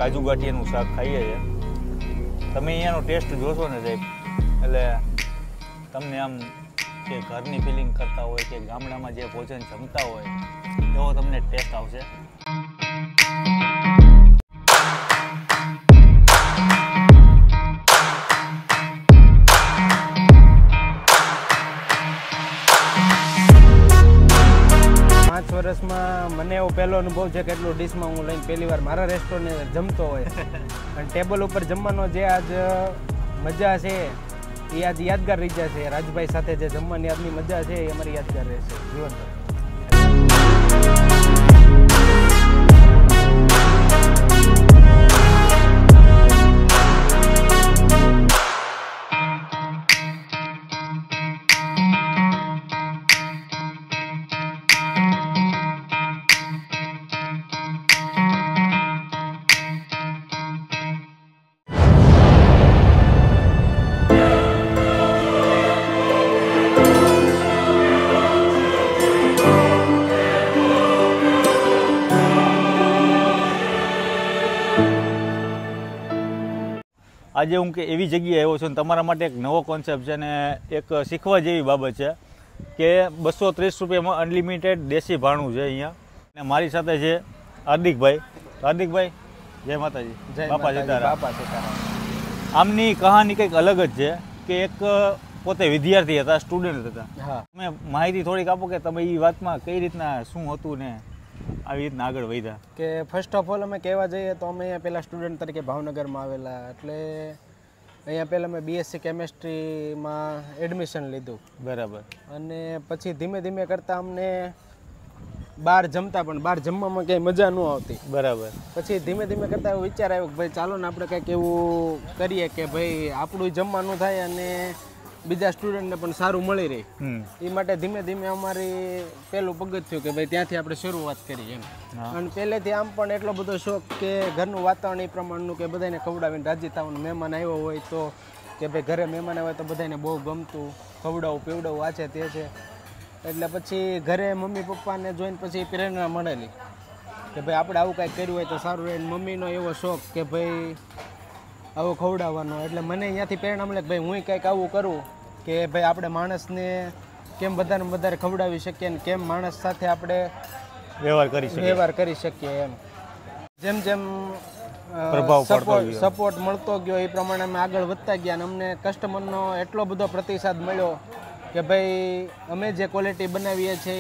કાજુ ગાંઠિયાનું શાક ખાઈએ છીએ. તમે અહીંયાનો ટેસ્ટ જોશો ને સાહેબ, એટલે તમને આમ કે ઘરની ફિલિંગ કરતા હોય કે ગામડામાં જે ભોજન જમતા હોય એવો તમને ટેસ્ટ આવશે. વર્ષમાં મને એવો પહેલો અનુભવ છે કે એટલું ડીશમાં હું લઈને પહેલી વાર મારા રેસ્ટોરન્ટ જમતો હોય અને ટેબલ ઉપર જમવાનો જે આજ મજા છે એ આજ યાદગાર રહી જશે. રાજભાઈ સાથે જે જમવાની આજની મજા છે એ અમારી યાદગાર રહેશે જીવનભર. આજે હું કે એવી જગ્યાએ આવ્યો છું ને તમારા માટે એક નવો કોન્સેપ્ટ છે ને એક શીખવા જેવી બાબત છે કે 230 રૂપિયામાં અનલિમિટેડ દેશી ભાણું છે અહીંયા. અને મારી સાથે છે હાર્દિકભાઈ. હાર્દિકભાઈ જય માતાજી. જય બાપા સીતારામ. બાપા સીતારામ. આમની કહાની કંઈક અલગ જ છે કે એક પોતે વિદ્યાર્થી હતા, સ્ટુડન્ટ હતા. હા, તમે માહિતી થોડીક આપો કે તમે એ વાતમાં કઈ રીતના શું હતું ને આવી રીતના આગળ વધ્યા. કે ફર્સ્ટ ઓફ ઓલ અમે કહેવા જઈએ તો અમે અહીંયા પહેલાં સ્ટુડન્ટ તરીકે ભાવનગરમાં આવેલા, એટલે અહીંયા પહેલાં મેં બીએસસી કેમેસ્ટ્રીમાં એડમિશન લીધું. બરાબર. અને પછી ધીમે ધીમે કરતાં અમને બહાર જમતા પણ બહાર જમવામાં કંઈ મજા ન આવતી. બરાબર. પછી ધીમે ધીમે કરતાં એવો વિચાર આવ્યો કે ભાઈ ચાલો ને આપણે કંઈક એવું કરીએ કે ભાઈ આપણું જમવાનું થાય અને બીજા સ્ટુડન્ટને પણ સારું મળી રહે. એ માટે ધીમે ધીમે અમારી પહેલું પગથિયું થયું કે ભાઈ ત્યાંથી આપણે શરૂઆત કરી એમ. અને પહેલેથી આમ પણ એટલો બધો શોખ કે ઘરનું વાતાવરણ એ પ્રમાણનું કે બધાને ખવડાવીને રાજી થવાનું. મહેમાન આવ્યો હોય તો કે ભાઈ ઘરે મહેમાન આવ્યા તો બધાને બહુ ગમતું, ખવડાવું પીવડાવું આ છે તે છે. એટલે પછી ઘરે મમ્મી પપ્પાને જોઈને પછી પ્રેરણા મળેલી કે ભાઈ આપણે આવું કાંઈક કર્યું હોય તો સારું રહે. મમ્મીનો એવો શોખ કે ભાઈ આવું ખવડાવવાનો, એટલે મને અહીંયાથી પ્રેરણા મળે કે ભાઈ હું કંઈક આવું કરું કે ભાઈ આપણે માણસને કેમ બધાને વધારે ખવડાવી શકીએ ને કેમ માણસ સાથે આપણે વ્યવહાર કરી શકીએ એમ. જેમ જેમ સપોર્ટ મળતો ગયો એ પ્રમાણે અમે આગળ વધતા ગયા અને અમને કસ્ટમરનો એટલો બધો પ્રતિસાદ મળ્યો કે ભાઈ અમે જે ક્વોલિટી બનાવીએ છીએ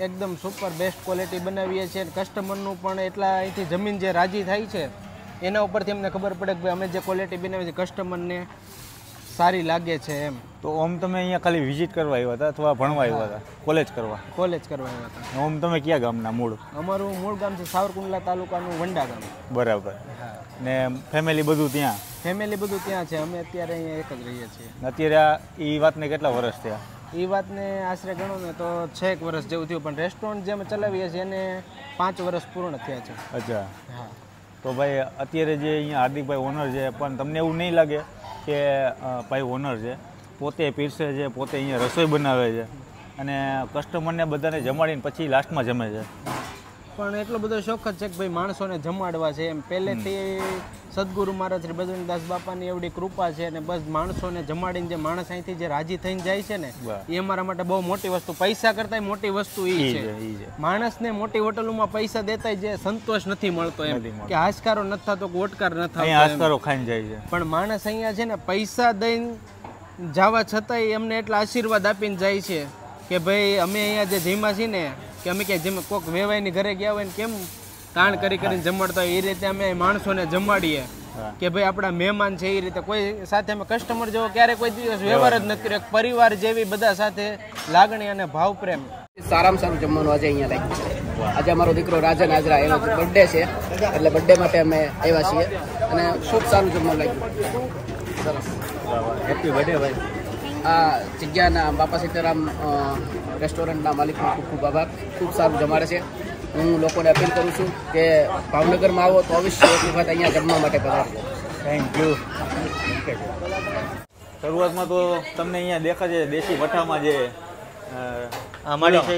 એ એકદમ સુપર બેસ્ટ ક્વોલિટી બનાવીએ છીએ. કસ્ટમરનું પણ એટલા અહીંથી જમીન જે રાજી થાય છે એના ઉપરથી અમને ખબર પડે કે ભાઈ અમે જે ક્વોલિટી બનાવી છે કસ્ટમરને સારી લાગે છે એમ. તો ઓમ તમે અહીંયા ખાલી વિઝિટ કરવા આવ્યા હતા અથવા ભણવા આવ્યા હતા? કોલેજ કરવા આવ્યા હતા. ઓમ તમે કયા ગામના મૂળ? અમારું મૂળ ગામ છે સાવરકુંડલા તાલુકાનું વંડા ગામ. બરાબર. ને ફેમિલી બધું ત્યાં? ફેમિલી બધું ત્યાં છે. અમે અત્યારે અહીંયા એક જ રહીએ છીએ. અત્યારે એ વાતને કેટલા વર્ષ થયા? એ વાતને આશરે ગણો ને તો 6 વર્ષ જેવું થયું, પણ રેસ્ટોરન્ટ જે અમે ચલાવીએ છીએ એને 5 વર્ષ પૂર્ણ થયા છે. અચ્છા. હા. તો ભાઈ અત્યારે જે અહીંયા હાર્દિકભાઈ ઓનર છે, પણ તમને એવું નહીં લાગે કે ભાઈ ઓનર છે પોતે પીરસે છે, પોતે અહીંયા રસોઈ બનાવે છે અને કસ્ટમરને બધાને જમાડીને પછી લાસ્ટમાં જમે છે? પણ એટલો બધો શોખ જ છે કે ભાઈ માણસોને જમાડવા છે એમ. પહેલેથી સદગુરુ મહારાજ શ્રી બજરંગદાસ બાપાની એવડી કૃપા છે અને બસ માણસોને જમાડીને જે માણસ અહીંથી જે રાજી થઈને જાય છે ને એ અમારા માટે બહુ મોટી વસ્તુ, પૈસા કરતાં મોટી વસ્તુ એ છે. માણસને મોટી હોટલોમાં પૈસા દેતા જે સંતોષ નથી મળતો એમ, કે હાશકારો નથી થતો, ઓટકાર નથી થતો, હાશકારો ખાઈને જાય છે. પણ માણસ અહીંયા છે ને પૈસા દઈને જવા છતાંય એમને એટલા આશીર્વાદ આપીને જાય છે કે ભાઈ અમે અહીંયા જે જીમાં છીએ ને કે અમે ક્યાંય જેમ કોઈક વેવાઈની ઘરે ગયા હોય ને કેમ તાણ કરીને જમાડતા હોય એ રીતે અમે માણસોને જમાડીએ કે ભાઈ આપણા મહેમાન છે એ રીતે. કોઈ સાથે અમે કસ્ટમર જેવો ક્યારે કોઈ દિવસ વ્યવહાર જ નથી કર્યો. પરિવાર જેવી બધા સાથે લાગણી અને ભાવ પ્રેમ. સારામાં સારું જમવાનું આજે અહીંયા લાગ્યું છે. આજે અમારો દીકરો રાજન હાજરા એનો બર્થડે છે એટલે બર્થડે માટે અમે આવ્યા છીએ અને ખૂબ સારું જમવાનું લાગ્યું. સરસ. હેપી બર્થડે ભાઈ. આ જગ્યાના બાપા સીતારામ રેસ્ટોરન્ટના માલિકનો ખૂબ ખૂબ આભાર. ખૂબ સારું જમાડે છે. હું લોકોને અપીલ કરું છું કે ભાવનગરમાં આવો તો અવશ્ય એક વખત અહીંયા જમવા માટે પધારજો. Thank you. શરૂઆતમાં તો તમને અહીંયા દેખાય છે દેશી ભઠ્ઠામાં જે અમારી છે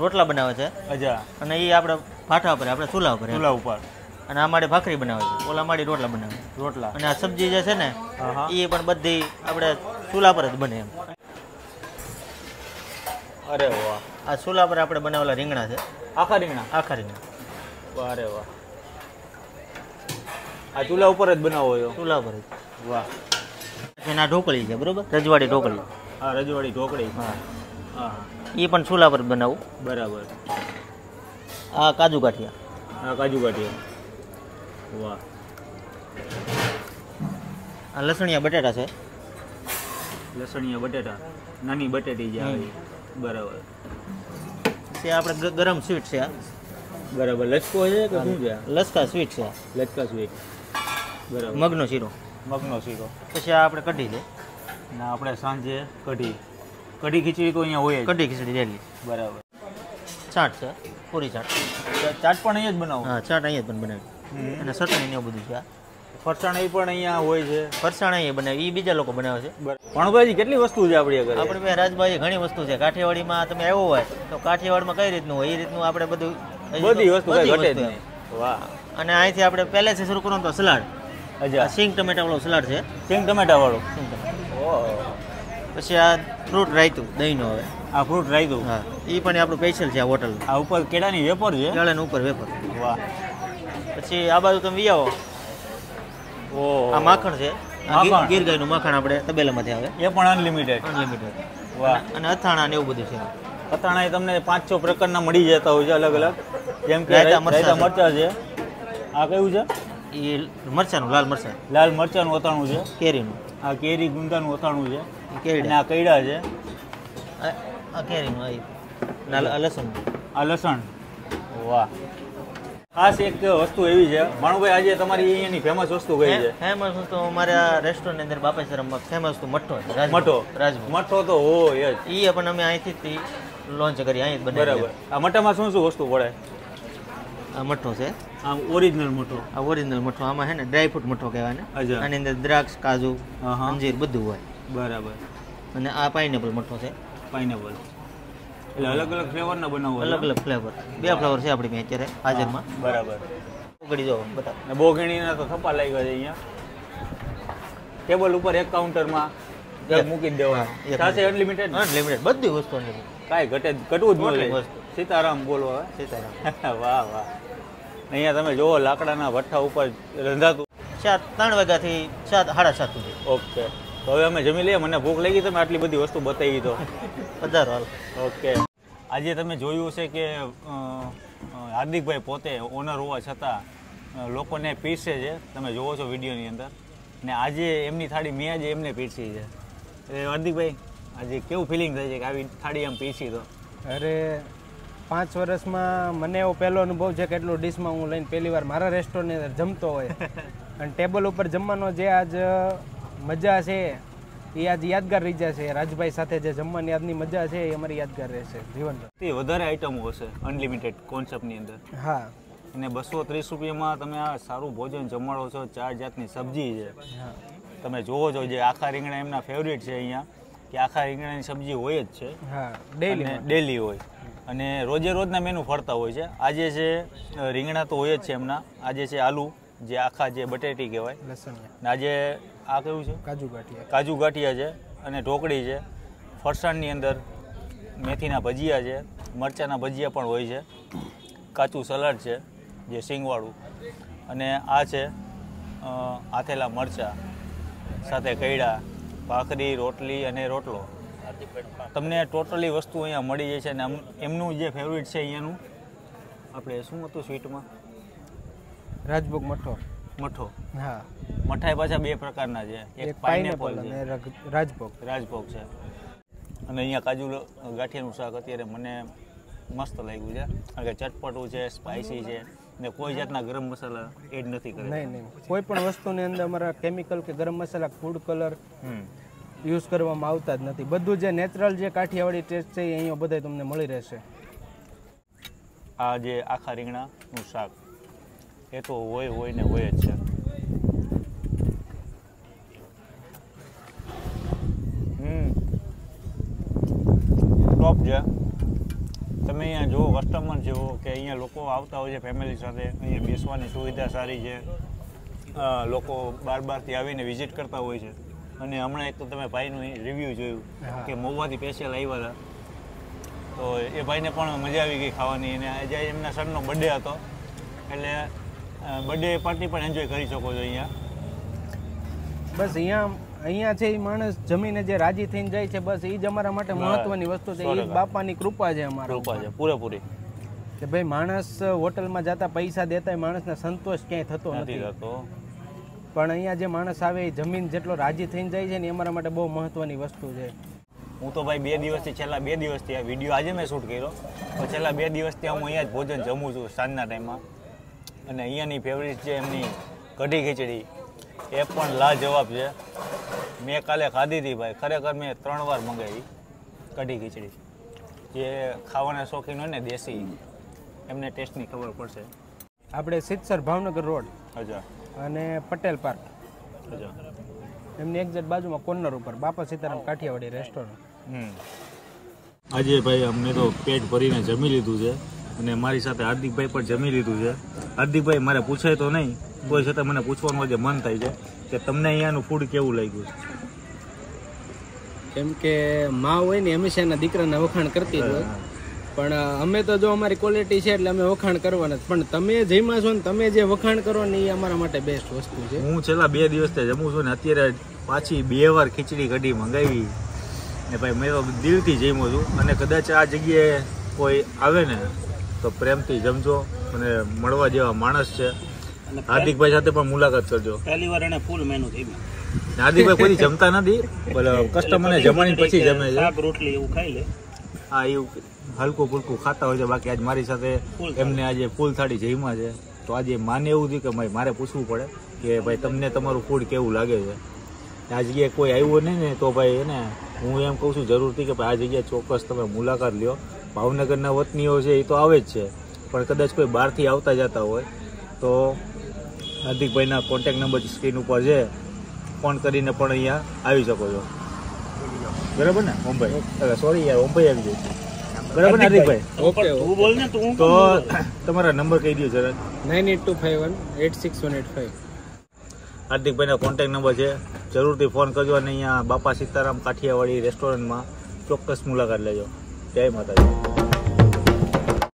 રોટલા બનાવે છે. અચ્છા. અને એ આપણે ફાટા પર આપણે ચૂલા ઉપર ચૂલા ઉપર અને આ માડી ભાખરી બનાવે છે, ઓલા માડી રોટલા બનાવે રોટલા. અને આ સબ્જી જે છે ને હા. એ પણ બધી આપણે ચૂલા પર જ બને એમ. અરે વાહ, આ ચૂલા પર આપણે બનાવેલા રીંગણા છે, આખા રીંગણા. આખા રીંગણા અરે વાહ, આ ચૂલા ઉપર જ બનાવો છો? ચૂલા પર જ. વાહ. એના ઢોકળી છે બરોબર, રજવાડી ઢોકળી. હા, રજવાડી ઢોકળી. હા, હા, એ પણ ચૂલા પર બનાવું. બરાબર. આ કાજુ ગાંઠિયા. હા, કાજુ ગાંઠિયા. વાહ. આ લસણિયા બટાટા છે. લસણિયા બટેટા, નાની બટેટી જે આવે. બરાબર. તે આપણે ગરમ સ્વીટ છે આ. બરાબર. લચકો છે કે શું છે? લસકા સ્વીટ છે. લચકા સ્વીટ. બરાબર. મગનો શીરો. મગનો શીરો. પછી આ આપણે કઢી છે. ને આપણે સાંજે કઢી. કઢી ખીચડી તો અહીંયા હોય જ. કઢી ખીચડી રેલી. બરાબર. ચાટ છે, પૂરી ચાટ. ચાટ પણ અહીંયા જ બનાવો? હા, ચાટ અહીંયા જ પણ બનાવી. અને ચટણી ને એવું બધું છે. ફરસાણ એ પણ અહીંયા હોય છે? ફરસાણ અહીંયા બનાવે, એ બીજા લોકો બનાવે છે. ભણભાઈ કેટલી વસ્તુ છે આપણી આગળ? આપણે ભાઈ રાજભાઈ ઘણી વસ્તુ છે. કાઠિયાવાડીમાં તમે આવ્યો હોય તો કાઠિયાવાડમાં કઈ રીતનું હોય એ રીતનું આપણે બધું બધી વસ્તુ બધી ઘટે જ વસ્તુ નહીં. વાહ. અને અહીંથી આપણે પહેલેથી શરૂ કરો તો સલાડ. અચ્છા, સિંગ ટમેટા વાળો સલાડ છે. સિંગ ટમેટા વાળો. સિંગ ટમેટા. ઓહ. પછી આ ફ્રૂટ રાયતું દહીંનો હવે. આ ફ્રૂટ રાયતું. હા, એ પણ આપણું સ્પેશિયલ છે આ હોટલ. આ ઉપર કેળાની વેપર છે? કેળાની ઉપર વેફર. વાહ. પછી આ બાજુ તમે આવો, ઓહ. આ માખણ છે. આ માખણ. ગીર ગાયનું માખણ આપણે તબેલામાંથી આવે, એ પણ અનલિમિટેડ? અનલિમિટેડ. વાહ. અને અથાણા ને એવું બધું છે. અથાણા તમને 5-6 પ્રકારના મળી જતા હોય છે અલગ અલગ, જેમ કે રાયતા રાયતા મરચાં મરચા છે. આ કયું છે? એ મરચાનું, લાલ મરચાં. લાલ મરચાનું અથાણું છે. કેરીનું. આ કેરી ગુંદાનું અથાણું છે. એ કેરી. અને આ કૈડા છે. આ કેરીનું. આ લસણ. આ લસણ. વાહ. ખાસ એક વસ્તુ એવી છે ભાણુભાઈ, આજે તમારી અહીંયાની ફેમસ વસ્તુ કઈ છે? ફેમસ તો અમારા રેસ્ટોરન્ટની અંદર બાપાશ્રમમાં ફેમસ તો મઠ્ઠો છે. મઠો. રાજભોગ. મઠો તો હોય જ. એ પણ અમે અહીંથી લોન્ચ કરી, અહીં જ બનાવી. બરાબર. આ મઠામાં શું શું વસ્તુ પડે? આ મઠ્ઠો છે. આ ઓરિજિનલ મઠો. આ ઓરિજિનલ મઠ્ઠો. આમાં છે ને ડ્રાયફ્રૂટ મઠ્ઠો કહેવાય ને. અચ્છા. આની અંદર દ્રાક્ષ, કાજુ, હા. અંજીર બધું હોય. બરાબર. અને આ પાઇનેપલ મઠ્ઠો છે. પાઇનેપલ. એટલે અલગ અલગ ફ્લેવરના બનાવો? અલગ અલગ ફ્લેવર. 2 ફ્લેવર છે આપણી પાસે અત્યારે હાજરમાં. બરાબર. ઉગડી જાઓ બતાવો. ને બોગણીના તો થપ્પા લાગ્યા છે અહીંયા. ટેબલ ઉપર એક કાઉન્ટરમાં જગ મૂકી જ દેવા. સાથે અનલિમિટેડ? અનલિમિટેડ બધી વસ્તુ અનલિમિટેડ. કાંઈ ઘટવું જ કેટલી નહીં. વસ્તુ. સીતારામ બોલો હવે. સીતારામ. વાહ વાહ. અહીંયા તમે જુઓ લાકડાના ભઠ્ઠા ઉપર રંધાતું. 3 વાગ્યાથી 7:30 સુધી. ઓકે, તો હવે અમે જમી લઈએ. મને ભૂખ લાગી, તમે આટલી બધી વસ્તુ બતાવી તો. પધારો હાલ. ઓકે. આજે તમે જોયું છે કે હાર્દિકભાઈ પોતે ઓનર હોવા છતાં લોકોને પીરસે છે. તમે જોવો છો વિડીયોની અંદર. ને આજે એમની થાળી મેં આજે એમને પીરસી છે. એટલે હાર્દિકભાઈ, આજે કેવું ફિલિંગ થાય છે કે આવી થાળી આમ પીરસી તો? અરે 5 વર્ષમાં મને એવો પહેલો અનુભવ છે કે એટલું ડીશમાં હું લઈને પહેલી વાર મારા રેસ્ટોરન્ટની અંદર જમતો હોય અને ટેબલ ઉપર જમવાનો જે આજ મજા છે એ આજ યાદગાર રહી જશે. રાજભાઈ સાથે જે જમવાની આજની મજા છે એ અમારી યાદગાર રહેશે જીવન. તે વધારે આઈટમો હશે અનલિમિટેડ કોન્સેપ્ટની અંદર. હા. અને 230 રૂપિયામાં તમે આ સારું ભોજન જમાડો છો. 4 જાતની સબ્જી છે. હા. તમે જોવો છો જે આખા રીંગણા એમના ફેવરિટ છે અહીંયા, કે આખા રીંગણાની સબ્જી હોય જ છે. હા, ડેલી હોય. અને રોજે રોજના મેનુ ફરતા હોય છે. આજે છે રીંગણા તો હોય જ છે એમના. આજે છે આલુ, જે આખા જે બટેટી કહેવાય. લસણિયા. ને આજે આ કયું છે? કાજુ ગાંઠિયા. કાજુ ગાંઠિયા છે. અને ઢોકળી છે. ફરસાણની અંદર મેથીના ભજીયા છે. મરચાંના ભજીયા પણ હોય છે. કાચું સલાડ છે જે સિંગવાળું. અને આ છે આથેલા મરચાં સાથે કૈડા, ભાખરી, રોટલી અને રોટલો. તમને ટોટલી વસ્તુ અહીંયા મળી જાય છે. અને એમનું જે ફેવરિટ છે અહીંયાનું, આપણે શું હતું સ્વીટમાં? રાજભોગ મઠો. મઠો. હા. મઠાઈ પાછા 2 પ્રકારના છે. એક પાઇનેપલ અને રાજભોગ. રાજભોગ છે. અને અહીંયા કાજુ ગાંઠિયાનું શાક અત્યારે મને મસ્ત લાગ્યું છે, કારણ કે ચટપટું છે, સ્પાઇસી છે, ને કોઈ જાતના ગરમ મસાલા એડ નથી કર્યા. નહીં. કોઈ પણ વસ્તુની અંદર અમારા કેમિકલ કે ગરમ મસાલા, ફૂડ કલર યુઝ કરવામાં આવતા જ નથી. બધું જે નેચરલ જે કાઠિયાવાડી ટેસ્ટ છે એ અહીંયા બધા તમને મળી રહેશે. આ જે આખા રીંગણાનું શાક એ તો હોય ને હોય જ છે. ટોપ છે. તમે અહીંયા જુઓ, કસ્ટમર જુઓ કે અહીંયા લોકો આવતા હોય છે ફેમિલી સાથે. અહીંયા બેસવાની સુવિધા સારી છે. લોકો બારથી આવીને વિઝિટ કરતા હોય છે. અને હમણાં એક તો તમે ભાઈનું રિવ્યૂ જોયું કે મહુવાથી સ્પેશિયલ આવ્યા હતા, તો એ ભાઈને પણ મજા આવી ગઈ ખાવાની. અને આજે એમના સનનો બર્થડે હતો, એટલે બર્થડે પાર્ટી પણ એન્જોય કરી શકો છો અહીંયા. બસ અહીંયા છે એ માણસ જમીને જે રાજી થઈને જાય છે, બસ એ જ અમારા માટે મહત્વની વસ્તુ છે. એ બાપાની કૃપા છે અમારા કૃપા છે પૂરેપૂરી, કે ભાઈ માણસ હોટલમાં જતા પૈસા દેતા માણસને સંતોષ ક્યાંય થતો નથી, પણ અહીંયા જે માણસ આવે એ જમીન જેટલો રાજી થઈને જાય છે ને એ અમારા માટે બહુ મહત્વની વસ્તુ છે. હું તો ભાઈ છેલ્લા 2 દિવસથી આ વિડીયો આજે મેં શૂટ કર્યો, તો છેલ્લા 2 દિવસથી હું અહીંયા જ ભોજન જમું છું સાંજના ટાઈમમાં. અને અહીંયાની ફેવરિટ છે એમની કઢી ખીચડી, એ પણ લાજવાબ છે. મેં કાલે ખાધી હતી ભાઈ, ખરેખર મેં 3 વાર મંગાવી કઢી ખીચડી. જે ખાવાના શોખીન હોય ને દેશી, એમને ટેસ્ટની ખબર પડશે. આપણે સિત્સર ભાવનગર રોડ અને પટેલ પાર્ક એમની એક્ઝેક્ટ બાજુમાં કોર્નર ઉપર બાપા સીતારામ કાઠિયાવાડી રેસ્ટોરન્ટ. આજે ભાઈ અમને તો પેટ ભરીને જમી લીધું છે, અને મારી સાથે હાર્દિકભાઈ પણ જમી લીધું છે. હાર્દિકભાઈ, મારે પૂછાય તો નહીં, કોઈ છતાં મને પૂછવાનું જે મન થાય છે કે તમને અહીંયાનું ફૂડ કેવું લાગ્યું? કેમ કે માં હોય ને હંમેશા એના દીકરાના વખાણ કરતી જ હોય, પણ અમે તો જો અમારી ક્વોલિટી છે એટલે અમે વખાણ કરવાના, પણ તમે જમ્યા છો ને તમે જે વખાણ કરો ને એ અમારા માટે બેસ્ટ વસ્તુ છે. હું છેલ્લા 2 દિવસથી જમું છું ને અત્યારે પાછી 2 વાર ખીચડી કઢી મંગાવી ને ભાઈ મેં તો દિલથી જમ્યો છું. અને કદાચ આ જગ્યાએ કોઈ આવે ને તો પ્રેમથી જમજો, અને મળવા જેવા માણસ છે. હાર્દિકભાઈ સાથે પણ મુલાકાત કરજો. પહેલી વાર એને ફૂલ મેનુ થઈ ગયું. હાર્દિકભાઈ કોઈ જમતા નથી, કસ્ટમરને જમાડી પછી જમે છે. શાક રોટલી એવું ખાઈ લે. હા, એવું હલકું ફૂલકું ખાતા હોય છે. બાકી આજ મારી સાથે એમને આજે ફૂલ થાળી જમ્યા છે, તો આજે માને એવું થયું કે ભાઈ મારે પૂછવું પડે કે ભાઈ તમને તમારું ફૂડ કેવું લાગે છે. આ જગ્યાએ કોઈ આવ્યું નહીં ને તો ભાઈ એને હું એમ કહું છું જરૂરથી કે ભાઈ આ જગ્યાએ ચોક્કસ તમે મુલાકાત લ્યો. ભાવનગરના વતનીઓ છે એ તો આવે જ છે, પણ કદાચ કોઈ બહારથી આવતા જતા હોય તો હાર્દિકભાઈના કોન્ટેક્ટ નંબર સ્ક્રીન ઉપર છે, ફોન કરીને પણ અહીંયા આવી શકો છો. બરાબર ને ઓમભાઈ? સોરી યાર, ઓમભાઈ આવી જાય. બરાબર ને હાર્દિકભાઈ? ઓકે, તું બોલ ને, તું તો તમારા નંબર કહી દો જરા. 9825186185. હાર્દિકભાઈના કોન્ટેક્ટ નંબર છે, જરૂરથી ફોન કરજો. અને અહીંયા બાપા સીતારામ કાઠિયાવાડી રેસ્ટોરન્ટમાં ચોક્કસ મુલાકાત લેજો. જય માતાજી.